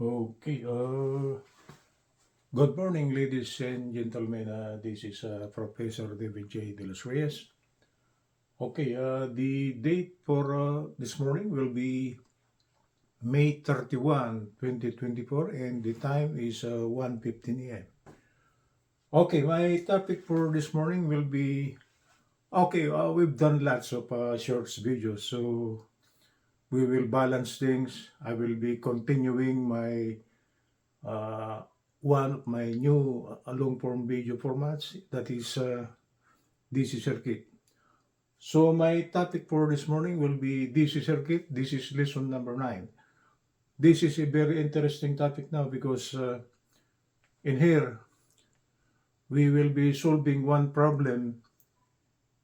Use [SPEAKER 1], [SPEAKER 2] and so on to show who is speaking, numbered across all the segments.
[SPEAKER 1] Okay, good morning, ladies and gentlemen. This is Professor David J. De Los Reyes. Okay, the date for this morning will be May 31, 2024, and the time is 1:15 a.m. Okay, my topic for this morning will be okay. We've done lots of shorts videos, so we will balance things. I will be continuing my uh, one of my new long form video formats, that is DC circuit. So my topic for this morning will be DC circuit. This is lesson number 9. This is a very interesting topic now because in here we will be solving one problem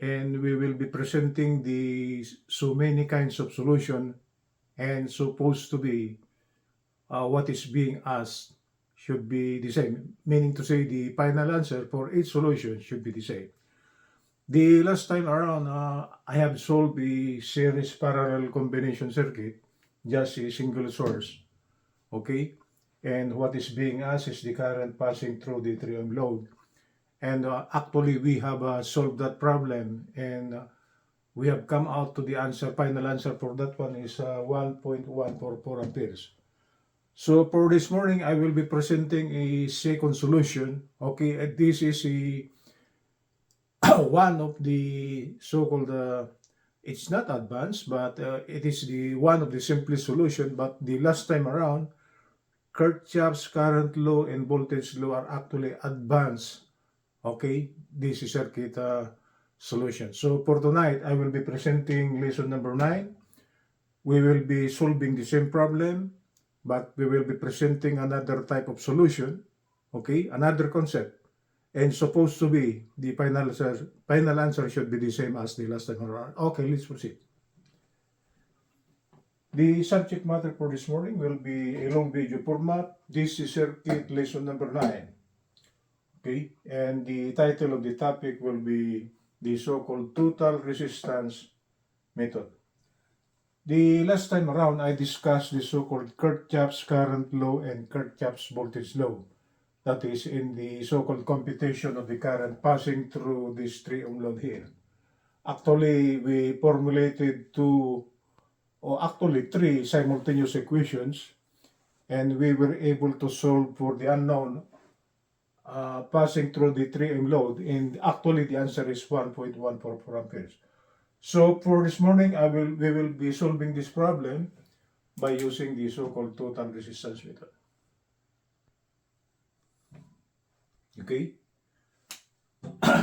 [SPEAKER 1] and we will be presenting the so many kinds of solution, and supposed to be what is being asked should be the same, meaning to say the final answer for each solution should be the same. The last time around, I have solved a series parallel combination circuit, just a single source, okay? And what is being asked is the current passing through the 3 ohm load. And actually, we have solved that problem, and we have come out to the answer, final answer for that one is 1.144 amperes. So for this morning, I will be presenting a second solution. Okay, and this is a one of the so-called it's not advanced, but it is the one of the simplest solution. But the last time around, Kirchhoff's current law and voltage law are actually advanced. Okay, this is circuit solution. So for tonight, I will be presenting lesson number 9. We will be solving the same problem, but we will be presenting another type of solution, okay, another concept, and supposed to be the final answer should be the same as the last time around. Okay, let's proceed. The subject matter for this morning will be a long video format. This is circuit lesson number 9. Okay, and the title of the topic will be the so-called total resistance method. The last time around, I discussed the so-called Kirchhoff's current law and Kirchhoff's voltage law. That is in the so-called computation of the current passing through this 3 ohm load here. Actually, we formulated three simultaneous equations, and we were able to solve for the unknown passing through the 3 ohm load, and actually the answer is 1.144 amperes. So for this morning, we will be solving this problem by using the so-called total resistance method. Okay.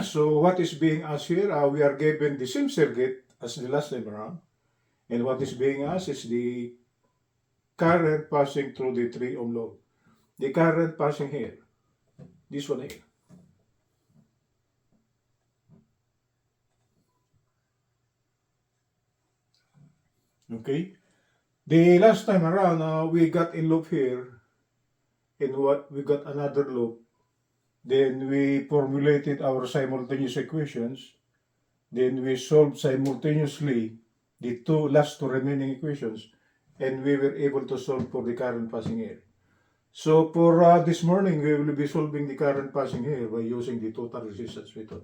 [SPEAKER 1] So what is being asked here? We are given the same circuit as the last time around, and what is being asked is the current passing through the 3 ohm load. The current passing here, this one here. Okay. The last time around, we got a loop here, and what we got another loop. Then we formulated our simultaneous equations. Then we solved simultaneously the last two remaining equations, and we were able to solve for the current passing here. So for this morning, we will be solving the current passing here by using the total resistance method.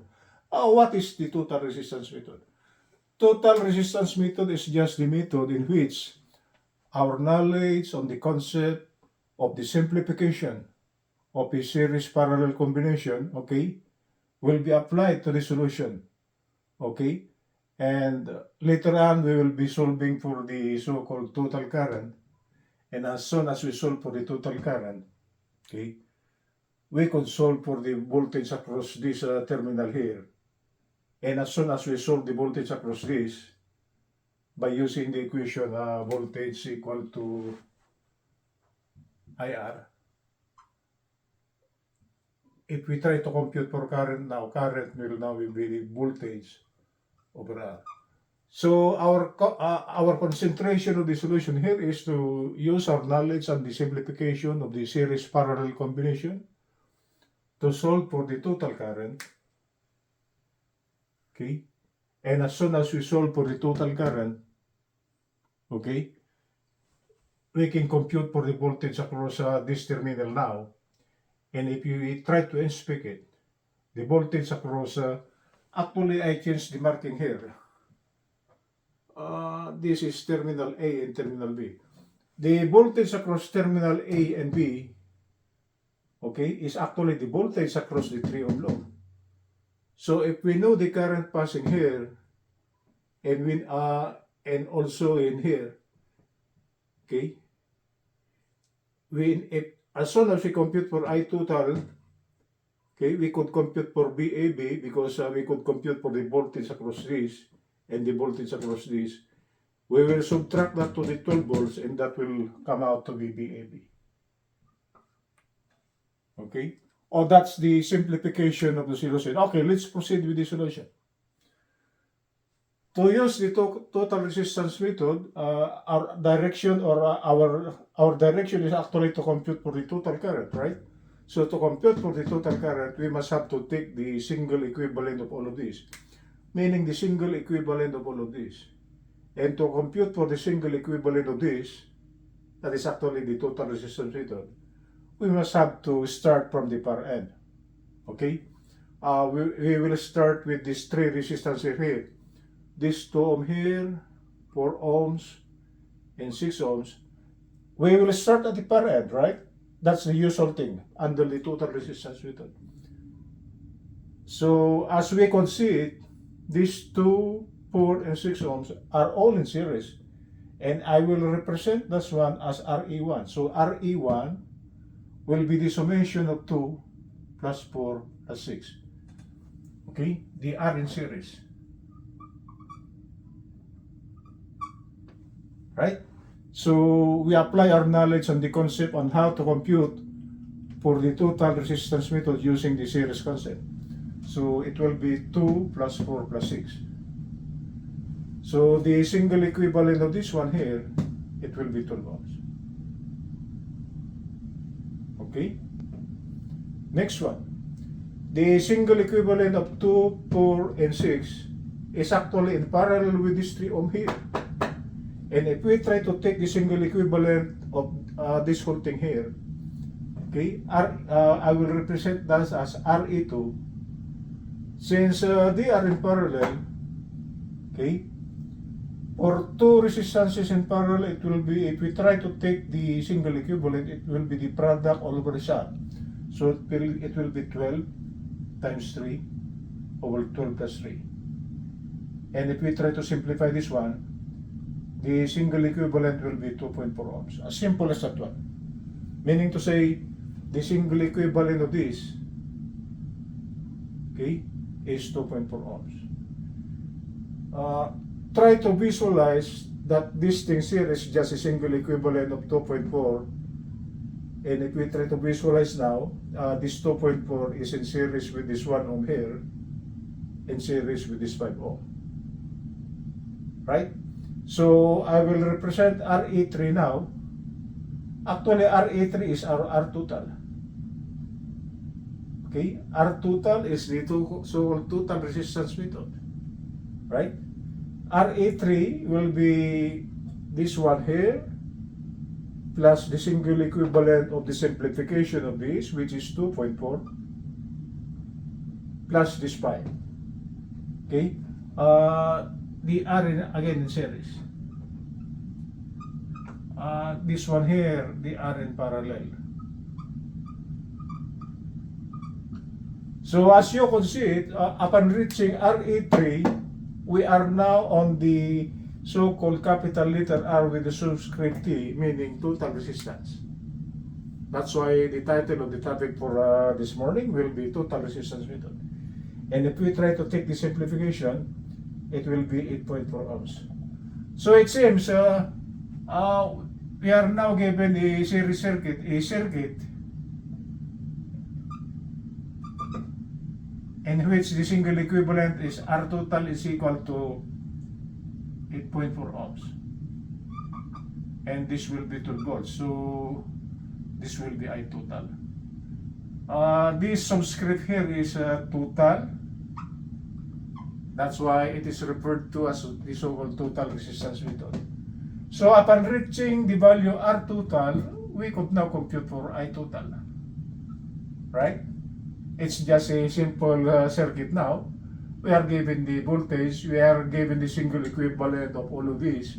[SPEAKER 1] What is the total resistance method? Total resistance method is just the method in which our knowledge on the concept of the simplification of a series parallel combination, okay, will be applied to the solution, okay? And later on, we will be solving for the so-called total current. And as soon as we solve for the total current, okay, we could solve for the voltage across this terminal here. And as soon as we solve the voltage across this, by using the equation voltage equal to IR, if we try to compute for current now, current will now be the voltage over R. So our concentration of the solution here is to use our knowledge on the simplification of the series parallel combination to solve for the total current. Okay, and as soon as we solve for the total current, okay, we can compute for the voltage across this terminal now. And if you try to inspect it, the voltage across, actually I changed the marking here. This is terminal A and terminal B. The voltage across terminal A and B, okay, is actually the voltage across the 3 ohm load. So if we know the current passing here, and also in here, okay, if as soon as we compute for I total, okay, we could compute for BAB because we could compute for the voltage across this and the voltage across this. We will subtract that to the 12 volts and that will come out to be BAB. Okay? Oh, that's the simplification of the solution. Okay, let's proceed with the solution. To use the total resistance method, our direction is actually to compute for the total current, right? So to compute for the total current, we must have to take the single equivalent of all of these, meaning the single equivalent of all of these. And to compute for the single equivalent of this, that is actually the total resistance method, we must have to start from the far end. Okay? We will start with these 3 resistances here. This 2 ohm here, 4 ohms, and 6 ohms. We will start at the far end, right? That's the usual thing under the total resistance method. So as we can see it, these 2, 4, and 6 ohms are all in series. And I will represent this one as RE1. So RE1 will be the summation of 2 plus 4 plus 6. Okay? They are in series. Right? So we apply our knowledge on the concept on how to compute for the total resistance method using the series concept. So it will be 2 plus 4 plus 6. So the single equivalent of this one here, it will be 12 ohms. Okay? Next one. The single equivalent of 2, 4, and 6 is actually in parallel with this 3 ohm here. And if we try to take the single equivalent of this whole thing here, okay, I will represent that as RE2. Since they are in parallel, okay, for 2 resistances in parallel, it will be, if we try to take the single equivalent, it will be the product all over the sum. So it will be 12 times 3 over 12 plus 3. And if we try to simplify this one, the single equivalent will be 2.4 ohms. As simple as that one. Meaning to say, the single equivalent of this, okay, is 2.4 ohms. Try to visualize that this thing here is just a single equivalent of 2.4. And if we try to visualize now, this 2.4 is in series with this 1 ohm here, in series with this 5 ohm. Right? So I will represent RE3 now. Actually, RE3 is our R total. Okay? R total is the so-called total resistance method. Right? RE3 will be this one here, plus the single equivalent of the simplification of this, which is 2.4, plus this 5. Okay? The R again in series. This one here, the R in parallel. So as you can see it, upon reaching RE3, we are now on the so-called capital letter R with the subscript T, meaning total resistance. That's why the title of the topic for this morning will be total resistance method. And if we try to take the simplification, it will be 8.4 ohms. So it seems we are now given a series circuit, in which the single equivalent is R total is equal to 8.4 ohms. And this will be 12 volts. So this will be I total. This subscript here is total. That's why it is referred to as the so-called total resistance method. So upon reaching the value R total, we could now compute for I total, right? It's just a simple circuit now. We are given the voltage, we are given the single equivalent of all of these.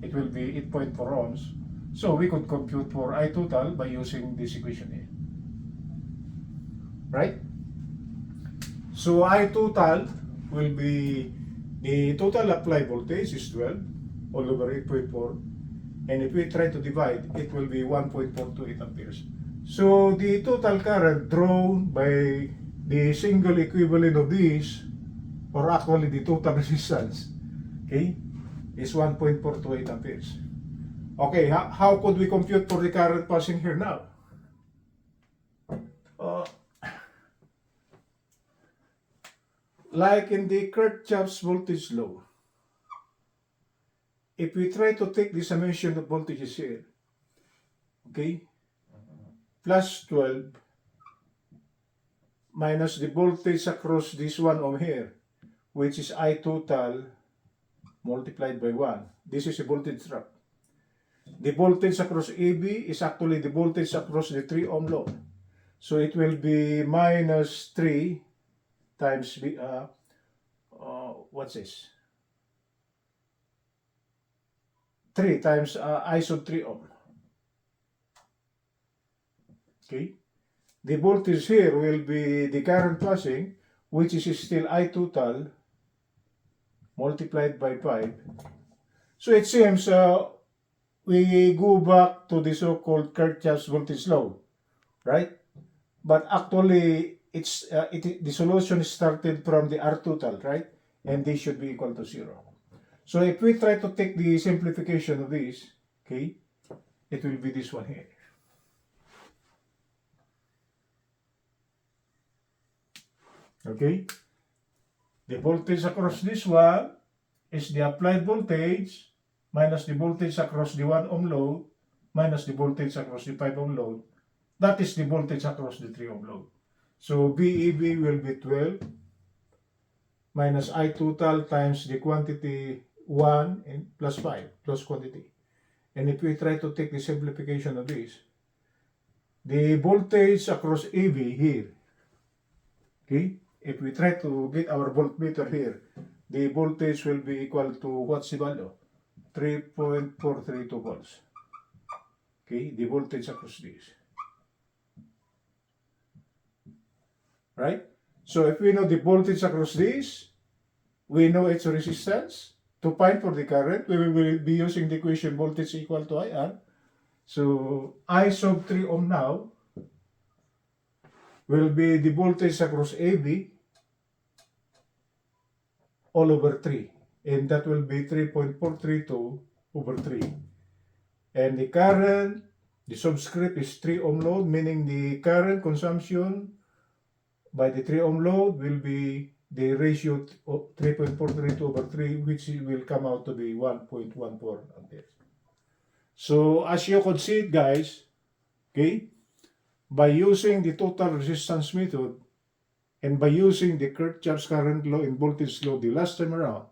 [SPEAKER 1] It will be 8.4 ohms. So we could compute for I total by using this equation here, right? So I total will be the total applied voltage is 12 all over 8.4, and if we try to divide, it will be 1.428 amperes. So the total current drawn by the single equivalent of this, or actually the total resistance, okay, is 1.428 amperes. Okay, how could we compute for the current passing here now? Uh, like in the Kirchhoff's voltage law, if we try to take the summation of voltages here, okay, plus 12 minus the voltage across this 1 ohm here, which is I total multiplied by 1. This is a voltage drop. The voltage across AB is actually the voltage across the 3 ohm load. So it will be minus 3 times, what's this? 3 times I sub 3 ohm. Okay. The voltage here will be the current passing, which is still I total multiplied by 5. So it seems we go back to the so-called Kirchhoff's voltage law, right? But actually, the solution started from the R total, right? And this should be equal to 0. So if we try to take the simplification of this, okay, it will be this one here. Okay? The voltage across this one is the applied voltage minus the voltage across the 1 ohm load minus the voltage across the 5 ohm load. That is the voltage across the 3 ohm load. So VEB will be 12 minus I total times the quantity 1 and plus 5 plus quantity. And if we try to take the simplification of this, the voltage across AB here, okay, if we try to get our voltmeter here, the voltage will be equal to what's the value? 3.432 volts. Okay, the voltage across this. Right? So if we know the voltage across this, we know its resistance. To find for the current, we will be using the equation voltage equal to IR. So I sub 3 ohm now will be the voltage across AB all over 3. And that will be 3.432 over 3. And the current, the subscript is 3 ohm load, meaning the current consumption by the 3 ohm load will be the ratio of 3.432 over 3, which will come out to be 1.14 amperes. So as you could see it, guys, okay, by using the total resistance method and by using the Kirchhoff's current law and voltage law the last time around,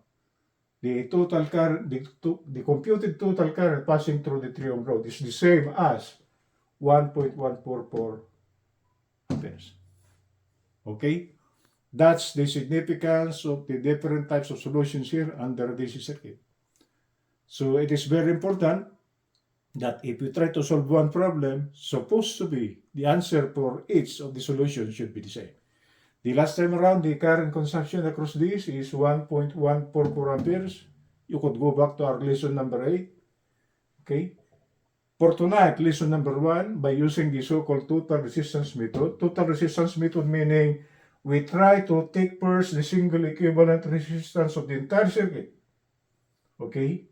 [SPEAKER 1] the total current, the computed total current passing through the 3 ohm load is the same as 1.144 amperes. Okay? That's the significance of the different types of solutions here under DC circuit. So it is very important that if you try to solve one problem, supposed to be the answer for each of the solutions should be the same. The last time around, the current consumption across this is 1.144 amperes. You could go back to our lesson number 8. Okay? For tonight, lesson number 1, by using the so-called total resistance method. Total resistance method meaning we try to take first the single equivalent resistance of the entire circuit. Okay?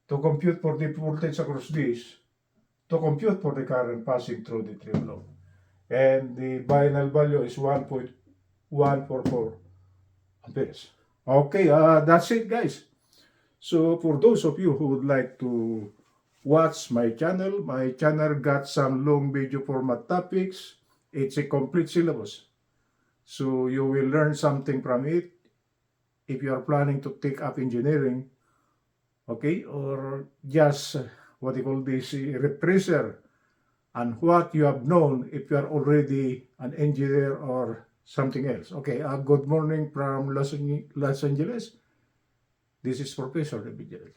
[SPEAKER 1] To compute for the voltage across this, to compute for the current passing through the 3 ohm load. And the final value is 1.144 amperes. Okay, that's it, guys. So for those of you who would like to watch my channel got some long video format topics. It's a complete syllabus. So you will learn something from it if you are planning to take up engineering. okay, or just what you call this refresher and what you have known if you are already an engineer or something else. Okay, good morning from Los Angeles. This is Professor David Gerald.